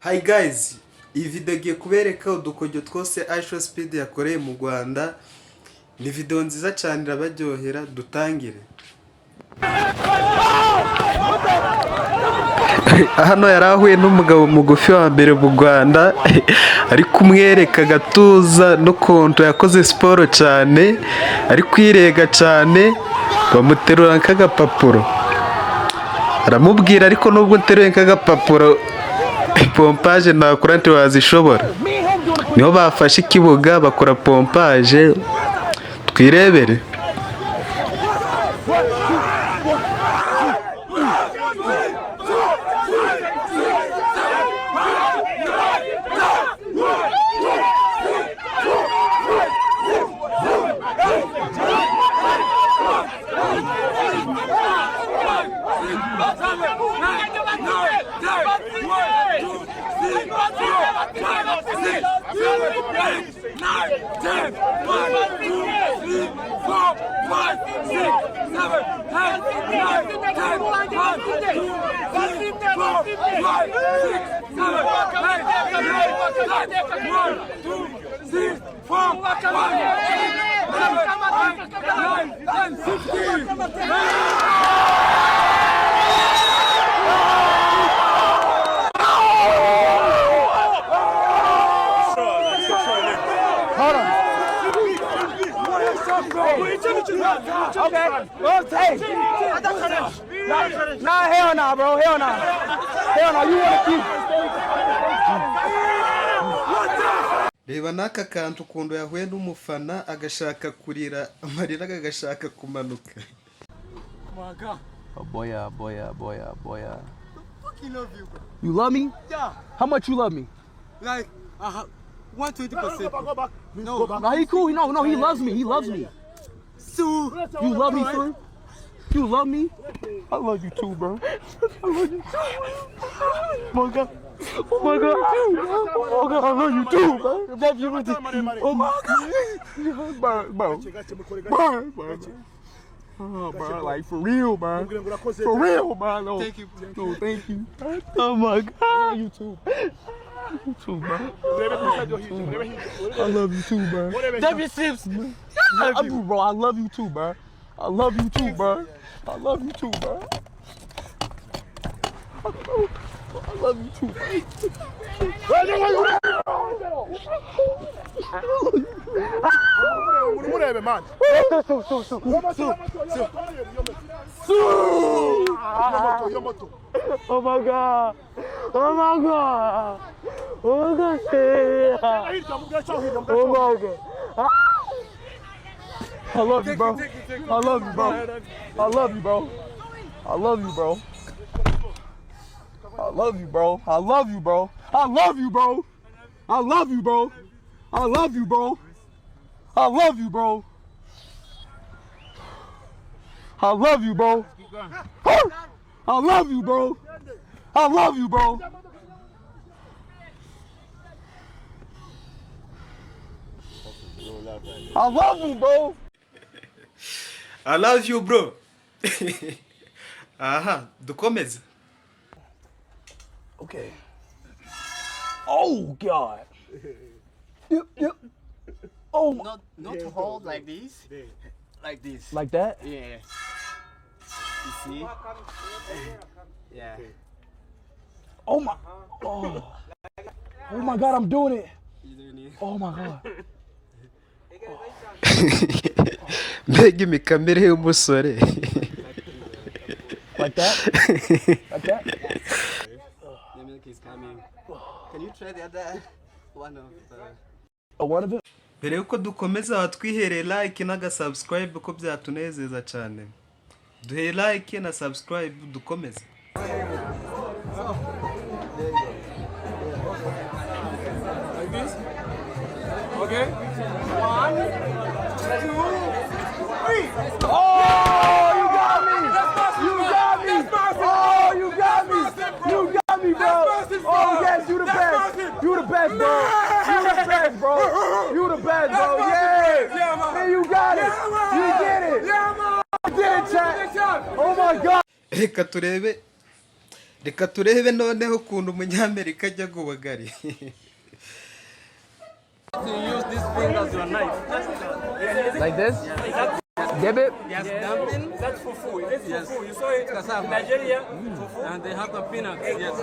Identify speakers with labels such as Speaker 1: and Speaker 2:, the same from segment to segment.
Speaker 1: Hi guys, iyi video giye kubereka udukoryo twose Ishow Speed yakoreye mu Rwanda. Ni video nziza cyane irabaryohera, dutangire. Hano yarahuye n'umugabo mugufi wa mbere mu Rwanda ari kumwereka gatuza no konto yakoze siporo cyane, ari kwirega cyane, bamuterura nk'agapapuro. Aramubwira ariko nubwo nteruye nk'agapapuro pompage nakora ntiwazishobora. Niho bafashe ikibuga bakora pompage, twirebere.
Speaker 2: Okay. Hey. Nah, hell nah, bro. Hell nah. Hell nah. You wanna keep.
Speaker 1: Reba naka kantu kundo yahuye n'umufana agashaka kurira amarira agashaka kumanuka.
Speaker 2: My God.
Speaker 3: Oh boy.
Speaker 2: Fucking love you, bro.
Speaker 3: You love me?
Speaker 2: Yeah.
Speaker 3: How much you love me?
Speaker 2: Like 120%.
Speaker 3: No, he cool. No, he loves me. He loves me.
Speaker 2: So
Speaker 3: You love me, son? You love me? I love you too, bro. I love you too. Oh my God. Oh my God. Oh God, I love you too, bro. Love you with it. Oh my God. Bro. Oh, bro, like for real, man. For real, man. No,
Speaker 2: Thank you.
Speaker 3: no, thank you. Oh my God. You too. You too, man. I love you too, man.
Speaker 2: W Sims.
Speaker 3: Bro, I love you too, man. I love you too, bro. I love you too, bro. I love you too, man. Oh my God. Oh my God. Oh my God. Oh my God. I love you, bro. I love you, bro. I love you, bro. I love you, bro. I love you, bro. I love you, bro. I love you, bro. I love you, bro. I love you, bro. I love you, bro. I love you, bro. I love you, bro. I love you, bro. I love you, bro.
Speaker 1: I love you, bro. Aha, dukomeze.
Speaker 3: Okay. Oh God. Yep. Oh.
Speaker 4: Not to hold like this. Like this.
Speaker 3: Like that?
Speaker 4: Yeah. You see? Yeah.
Speaker 3: Oh my. Oh. Oh my God, I'm doing it.
Speaker 4: You doing it?
Speaker 3: Oh my God.
Speaker 1: Mbega imikamere y'umusore.
Speaker 3: Like that? Like that?
Speaker 4: The milk is coming. Can you try the other one of
Speaker 3: One of it?
Speaker 1: Mbere yuko dukomeza watwihereye like naga subscribe ko byatunezeza cyane. Duhe like na subscribe dukomeze.
Speaker 2: Like this. Okay. 1, 2, 3.
Speaker 3: Oh, you got me! You got me! Oh, you got me! You got me, bro! Oh, yes, you the best! You the best, bro! You the best, bro! You the best, bro! Yeah! Man, you got it! You did it! You did it, chat! Oh my God!
Speaker 1: Reka turebe reka turebe noneho ukuntu umunyamerika ajya gubagari.
Speaker 2: You use this thing as your knife.
Speaker 3: Like this? Dip it?
Speaker 2: Yes, dumpling. That's fufu. It's fufu. You saw it in Nigeria. Fufu. And they have the peanuts. Yes.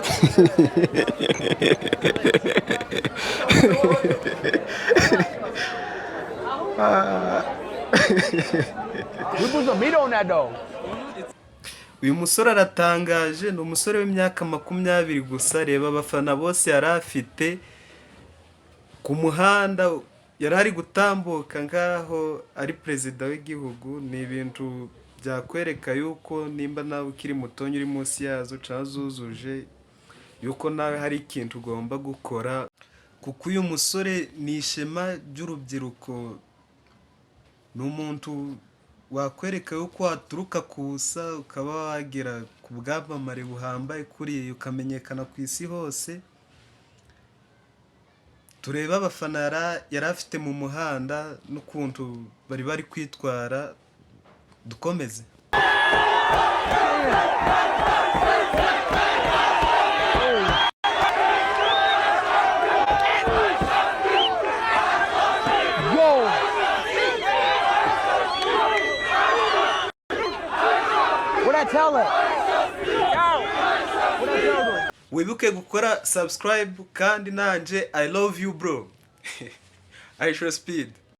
Speaker 3: We put some meat on that though.
Speaker 1: Uyu musore aratangaje, ni umusore w'imyaka 20 gusa. Reba abafana bose yari afite ku muhanda, yari ari gutambuka ngaho ari perezida w'igihugu. Ni ibintu byakwereka yuko nimba nawe ukiri mutonyi uri munsi yazo cazuzuje yuko nawe hari ikintu ugomba gukora, kuko uyu musore ni ishema ry'urubyiruko. Ni umuntu wakwereka yuko waturuka kusa ukaba wagera ku bwamamare buhambaye kuri ukamenyekana ku isi hose. Tureba abafana yari afite mu muhanda n'ukuntu bari kwitwara. Dukomeze. Wibuke gukora subscribe kandi nanje I love you bro. Ishow speed.